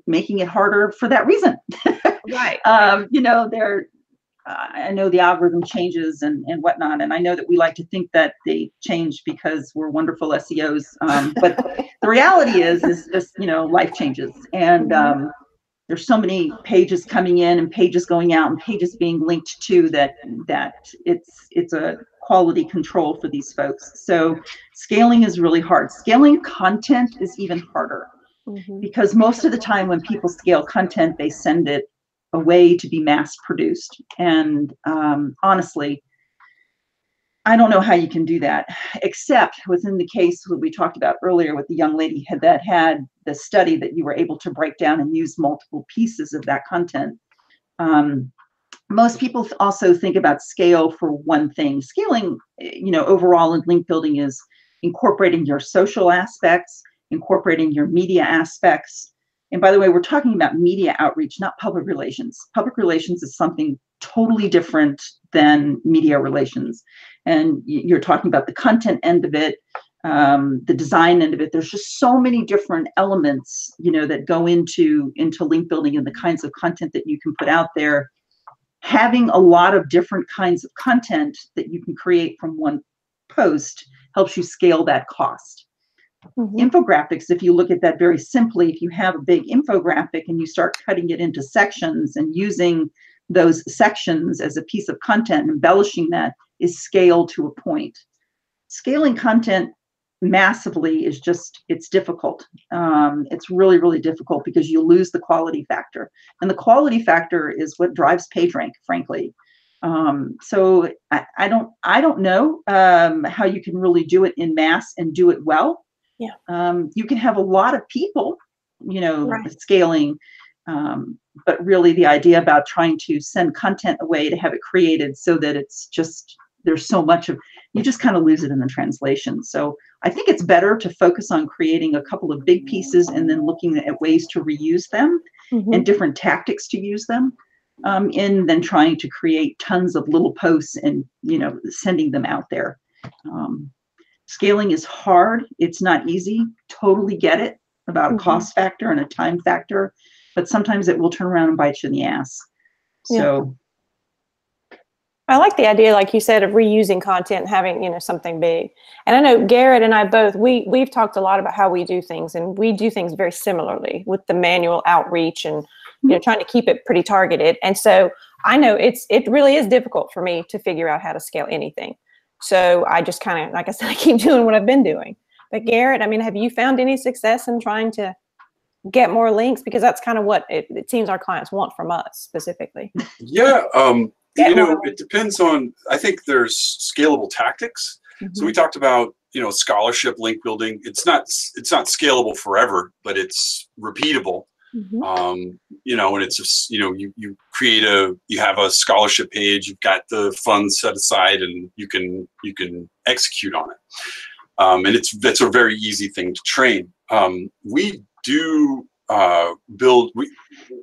making it harder for that reason. Right. I know the algorithm changes and whatnot, and I know that we like to think that they change because we're wonderful SEOs, but the reality is just, life changes, and there's so many pages coming in and pages going out and pages being linked to that it's a quality control for these folks. So scaling is really hard. Scaling content is even harder, because most of the time when people scale content, they send it away to be mass produced. And honestly, I don't know how you can do that, except within the case that we talked about earlier with the young lady that had the study that you were able to break down and use multiple pieces of that content. Most people also think about scale for one thing. Scaling, overall in link building is incorporating your social aspects, incorporating your media aspects. And by the way, we're talking about media outreach, not public relations. Public relations is something totally different than media relations. And you're talking about the content end of it, the design end of it. There's just so many different elements, that go into link building and the kinds of content that you can put out there. Having a lot of different kinds of content that you can create from one post helps you scale that cost. Infographics, if you look at that very simply, if you have a big infographic and you start cutting it into sections and using those sections as a piece of content, embellishing that, is scale to a point. Scaling content massively is it's difficult. It's really, really difficult, because you lose the quality factor. And the quality factor is what drives PageRank, frankly. So I don't know how you can really do it in mass and do it well. Yeah. You can have a lot of people, scaling, but really the idea about trying to send content away to have it created so that it's just, there's so much of, you just kind of lose it in the translation. So I think it's better to focus on creating a couple of big pieces and then looking at ways to reuse them and different tactics to use them, and then trying to create tons of little posts and, sending them out there. Scaling is hard. It's not easy. Totally get it about a cost factor and a time factor, but sometimes it will turn around and bite you in the ass. So I like the idea, like you said, of reusing content and having, something big. And I know Garrett and I both, we've talked a lot about how we do things, and we do things very similarly with the manual outreach and, trying to keep it pretty targeted. And so I know it really is difficult for me to figure out how to scale anything. So I just kind of, like I said, I keep doing what I've been doing. But Garrett, I mean, have you found any success in trying to get more links? Because that's kind of what it seems our clients want from us specifically. Yeah, it depends on, I think there's scalable tactics. So we talked about, scholarship link building. It's not scalable forever, but it's repeatable. And it's just, you create you have a scholarship page, you've got the funds set aside, and you can execute on it. And that's a very easy thing to train. We do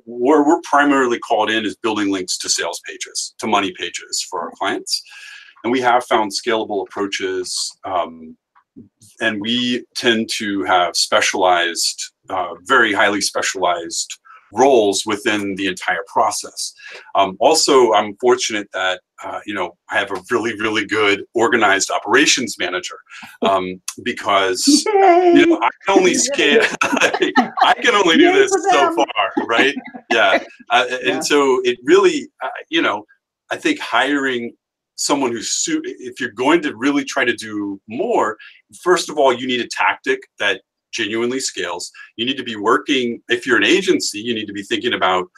where we're primarily called in is building links to sales pages, to money pages for our clients. And we have found scalable approaches, and we tend to have specialized, very highly specialized roles within the entire process. Also, I'm fortunate that, I have a really, really good organized operations manager, because, I can only scale, I can only do this so far, right? Yeah. And so it really, I think hiring someone if you're going to really try to do more, first of all, you need a tactic that genuinely scales. You need to be working, if you're an agency, you need to be thinking about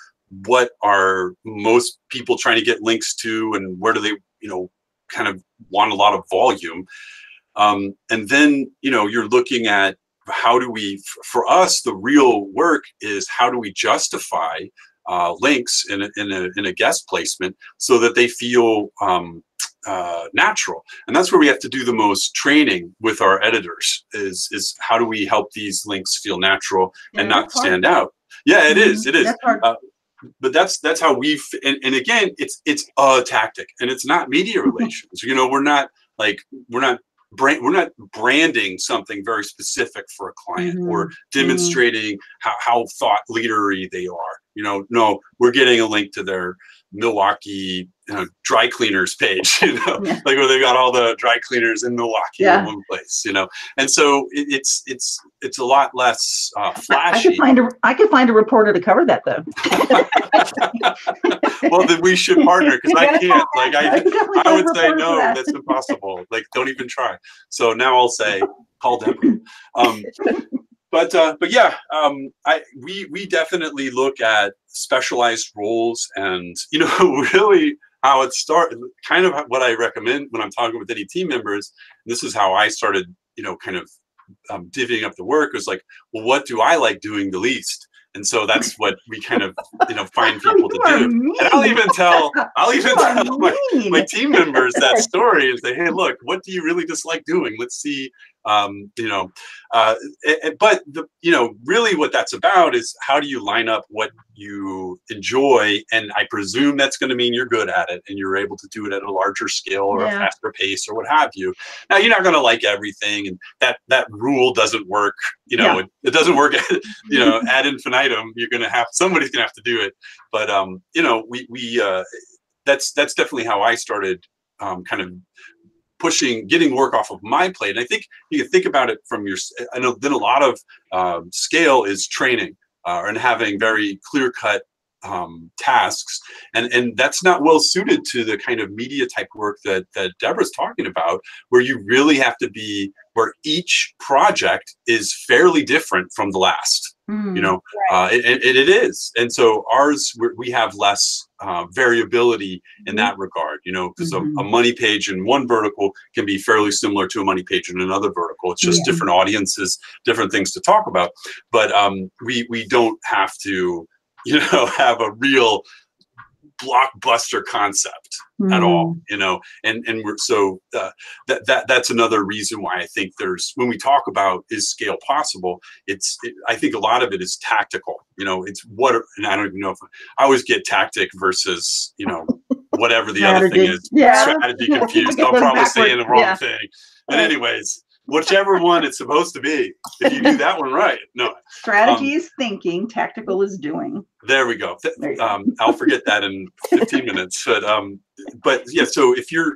what are most people trying to get links to, and where do they, kind of want a lot of volume. And then, you're looking at for us, the real work is how do we justify links in a guest placement so that they feel natural. And that's where we have to do the most training with our editors is how do we help these links feel natural and not stand out. Yeah, it is. But that's how and again, it's a tactic, and it's not media relations. We're not branding something very specific for a client or demonstrating how thought leadery they are. No, we're getting a link to their Milwaukee dry cleaners page, like where they got all the dry cleaners in Milwaukee in one place, and so it's a lot less flashy. I could find a reporter to cover that though. Well, then we should partner, because I can't. I would say no, that's impossible. Don't even try. So now I'll say call Debra. But yeah, we definitely look at specialized roles, and really how it started. Kind of what I recommend when I'm talking with any team members. This is how I started, kind of divvying up the work. Was like, well, what do I like doing the least? And so that's what we kind of, find people to do. And I'll even tell my team members that story and say, hey, look, what do you really dislike doing? Let's see. But really what that's about is how do you line up what you enjoy? And I presume that's going to mean you're good at it and you're able to do it at a larger scale or a faster pace or what have you. Now, you're not going to like everything, and that rule doesn't work. It doesn't work, ad infinitum. Somebody's going to have to do it. But, that's definitely how I started kind of getting work off of my plate. And I think you can think about it from I know then a lot of scale is training and having very clear-cut tasks. And that's not well suited to the kind of media type work that Debra's talking about, where you really have to where each project is fairly different from the last. It is. And so ours, we have less variability in that regard, because a money page in one vertical can be fairly similar to a money page in another vertical. It's just different audiences, different things to talk about. But we don't have to, have a real blockbuster concept at all, and we're so that's another reason why I think when we talk about is scale possible, I think a lot of it is tactical. It's and I don't even know if I always get tactic versus whatever the other thing is, strategy confused. I'm probably saying the wrong thing, but anyways, whichever one it's supposed to be, if you do that one right. No, strategy is thinking, tactical is doing. There we go. I'll forget that in 15 minutes. But yeah. So if you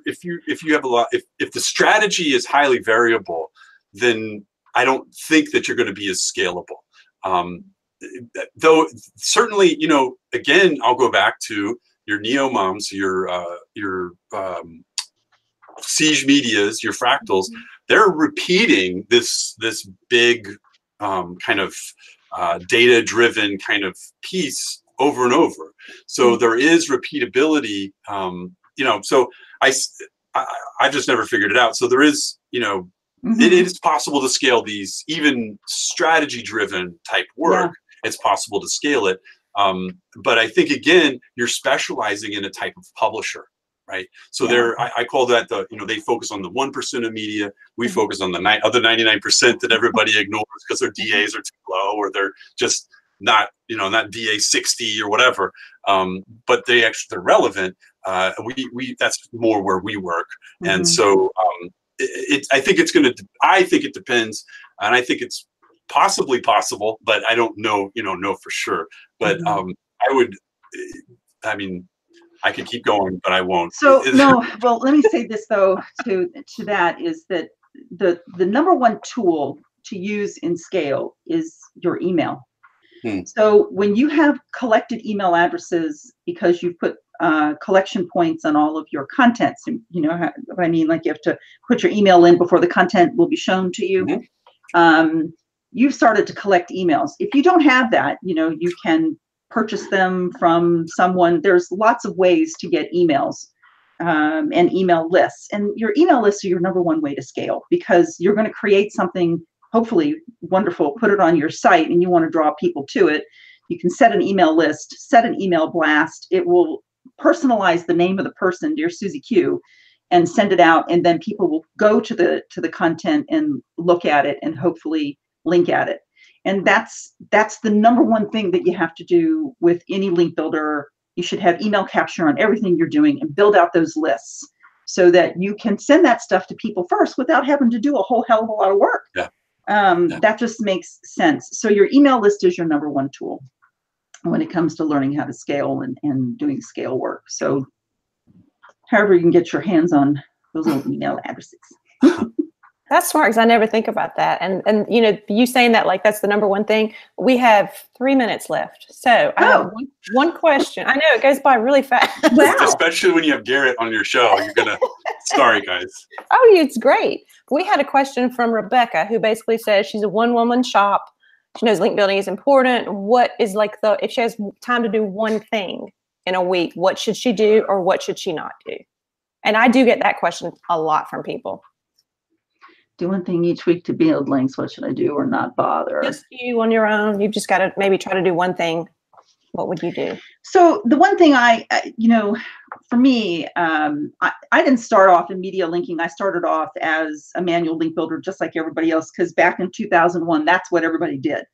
have a lot, if the strategy is highly variable, then I don't think that you're going to be as scalable. Though certainly, again, I'll go back to your neo moms, your siege medias, your fractals. they're repeating this big kind of data-driven kind of piece over and over. So there is repeatability. So I've just never figured it out. So there is, it is possible to scale these, even strategy-driven type work. Yeah. It's possible to scale it. But I think, again, you're specializing in a type of publisher, right? So I call that they focus on the 1% of media. We focus on the other 99% that everybody ignores because their DAs are too low, or they're just not DA 60 or whatever. But they're relevant. That's more where we work. And so I think it depends, and I think it's possibly possible, but I don't know for sure. But I could keep going, but I won't. So no, well, let me say this though to that is that the number one tool to use in scale is your email. So when you have collected email addresses because you've put collection points on all of your content, so, like you have to put your email in before the content will be shown to you. You've started to collect emails. If you don't have that, you can purchase them from someone. There's lots of ways to get emails and email lists. And your email lists are your number one way to scale, because you're going to create something hopefully wonderful, put it on your site, and you want to draw people to it. You can set an email list, set an email blast. It will personalize the name of the person, dear Susie Q, and send it out. And then people will go to the content and look at it and hopefully link at it. And that's the number one thing that you have to do with any link builder. You should have email capture on everything you're doing and build out those lists so that you can send that stuff to people first without having to do a whole hell of a lot of work. That just makes sense. So your email list is your number one tool when it comes to learning how to scale and doing scale work. So however you can get your hands on those little email addresses. That's smart, because I never think about that. And you saying that like that's the number one thing. We have 3 minutes left. So I have one question. I know it goes by really fast. Wow. Especially when you have Garrett on your show. You're going to, sorry guys. Oh, it's great. We had a question from Rebecca, who basically says she's a one-woman shop. She knows link building is important. What is if she has time to do one thing in a week, what should she do or what should she not do? And I do get that question a lot from people. Do one thing each week to build links. What should I do or not bother? Just you on your own. You've just got to maybe try to do one thing. What would you do? So the one thing for me, I didn't start off in media linking. I started off as a manual link builder, just like everybody else, because back in 2001, that's what everybody did.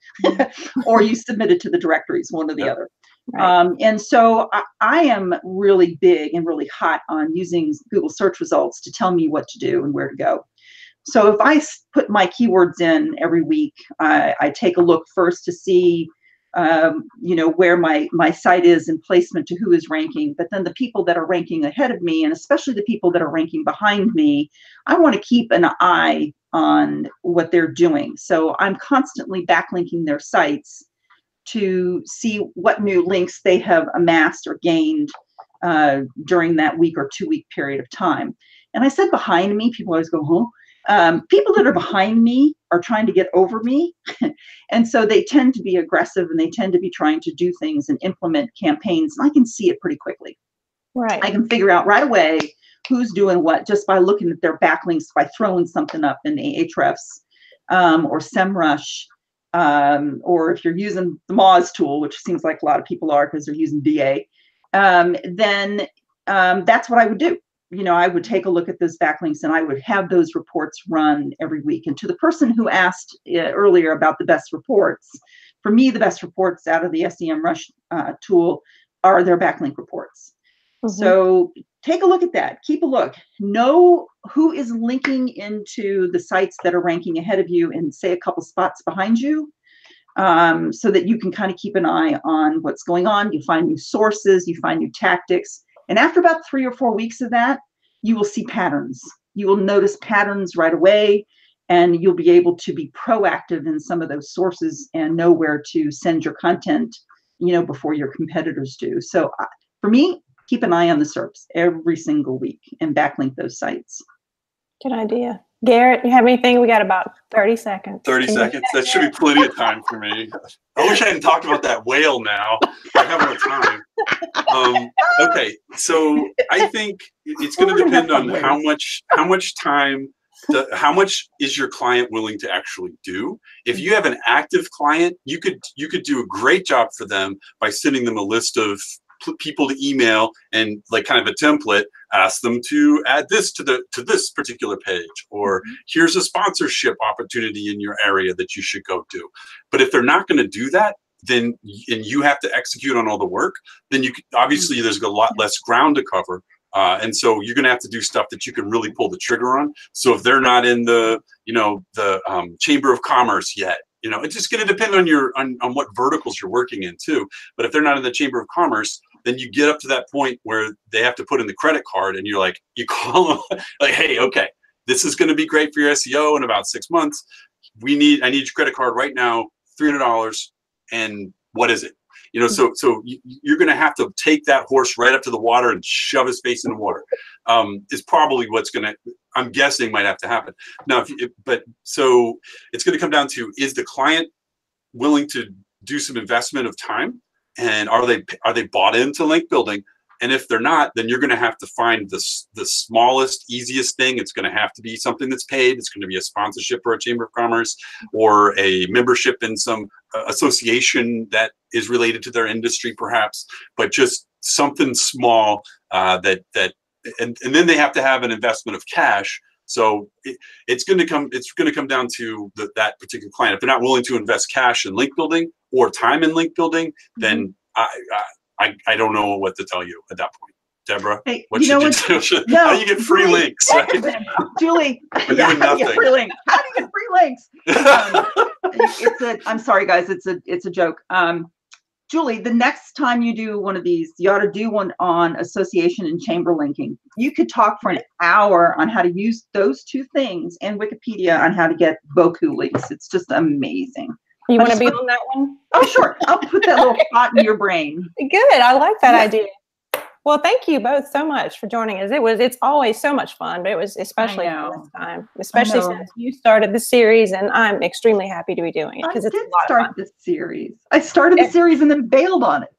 Or you submitted to the directories, one or the other. Right. And so I am really big and really hot on using Google search results to tell me what to do and where to go. So if I put my keywords in every week, I take a look first to see, where my site is in placement to who is ranking. But then the people that are ranking ahead of me, and especially the people that are ranking behind me, I want to keep an eye on what they're doing. So I'm constantly backlinking their sites to see what new links they have amassed or gained during that week or 2 week period of time. And I said behind me, people always go, huh? People that are behind me are trying to get over me. And so they tend to be aggressive and they tend to be trying to do things and implement campaigns. And I can see it pretty quickly. Right. I can figure out right away who's doing what just by looking at their backlinks, by throwing something up in Ahrefs or Semrush. Or if you're using the Moz tool, which seems like a lot of people are because they're using DA, then that's what I would do. I would take a look at those backlinks and I would have those reports run every week. And to the person who asked earlier about the best reports, for me, the best reports out of the Semrush tool are their backlink reports. So take a look at that. Keep a look. Know who is linking into the sites that are ranking ahead of you and say a couple spots behind you, so that you can kind of keep an eye on what's going on. You find new sources, you find new tactics. And after about 3 or 4 weeks of that, you will see patterns. You will notice patterns right away, and you'll be able to be proactive in some of those sources and know where to send your content, before your competitors do. So for me, keep an eye on the SERPs every single week and backlink those sites. Good idea. Garrett, you have anything? We got about 30 seconds. 30 seconds. That should be plenty of time for me. I wish I hadn't talked about that whale now. I have no time. Okay, so I think it's going to depend on how much time, how much is your client willing to actually do. If you have an active client, you could do a great job for them by sending them a list of people to email and like kind of a template, ask them to add this to this particular page, or here's a sponsorship opportunity in your area that you should go do. But if they're not going to do that, then and you have to execute on all the work, then you obviously there's a lot less ground to cover. And so you're going to have to do stuff that you can really pull the trigger on. So if they're not in the, the Chamber of Commerce yet, it's just going to depend on on what verticals you're working in too. But if they're not in the Chamber of Commerce, then you get up to that point where they have to put in the credit card, and you're like, you call them like, hey, okay, this is going to be great for your SEO in about 6 months. I need your credit card right now, $300. And what is it? So you're going to have to take that horse right up to the water and shove his face in the water. Is probably what's going to, I'm guessing, might have to happen. Now, so it's going to come down to, is the client willing to do some investment of time, and are they bought into link building? And if they're not, then you're going to have to find the smallest, easiest thing. It's going to have to be something that's paid. It's going to be a sponsorship for a Chamber of Commerce, or a membership in some association that is related to their industry, perhaps. But just something small and then they have to have an investment of cash. So it's going to come down to that particular client. If they're not willing to invest cash in link building or time in link building, then I don't know what to tell you at that point. Deborah, hey, what should you do? No, how do you get free links? Right? Julie, free links. How do you get free links? I'm sorry, guys. It's a joke. Julie, the next time you do one of these, you ought to do one on association and chamber linking. You could talk for an hour on how to use those two things, and Wikipedia on how to get Boku links. It's just amazing. You want to be on that one? Oh, sure. I'll put that little thought in your brain. Good. I like that idea. Well, thank you both so much for joining us. It's always so much fun, but it was especially fun this time, especially since you started the series, and I'm extremely happy to be doing it because it's a lot of fun. I did start this series. I started the series and then bailed on it.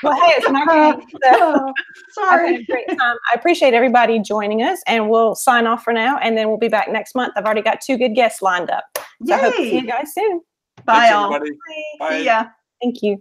Well, hey, it's not great. So, sorry. I've had a great time. I appreciate everybody joining us, and we'll sign off for now, and then we'll be back next month. I've already got 2 good guests lined up. So I hope to see you guys soon. Bye, all. Bye. See ya. Thank you.